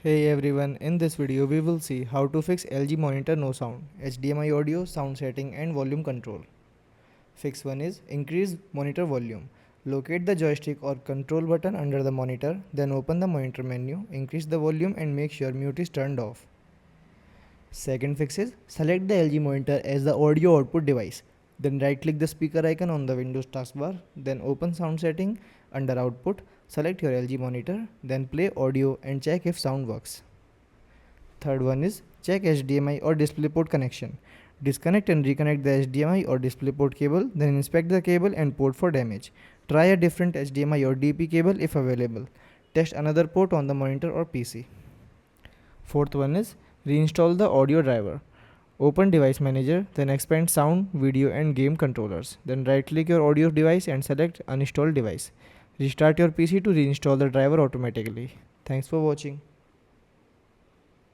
Hey everyone, in this video we will see how to fix LG monitor no sound, HDMI audio, sound setting and volume control. Fix 1 is increase monitor volume. Locate the joystick or control button under the monitor, then open the monitor menu, increase the volume and make sure mute is turned off. Second fix is select the LG monitor as the audio output device. Then right click the speaker icon on the Windows taskbar, then open sound setting under output, select your LG monitor, then play audio and check if sound works. Third one is check HDMI or DisplayPort connection. Disconnect and reconnect the HDMI or DisplayPort cable, then inspect the cable and port for damage. Try a different HDMI or DP cable if available. Test another port on the monitor or PC. Fourth one is reinstall the audio driver. Open device manager, then expand sound, video and game controllers. Then right click your audio device and select uninstall device. Restart your PC to reinstall the driver automatically. Thanks for watching.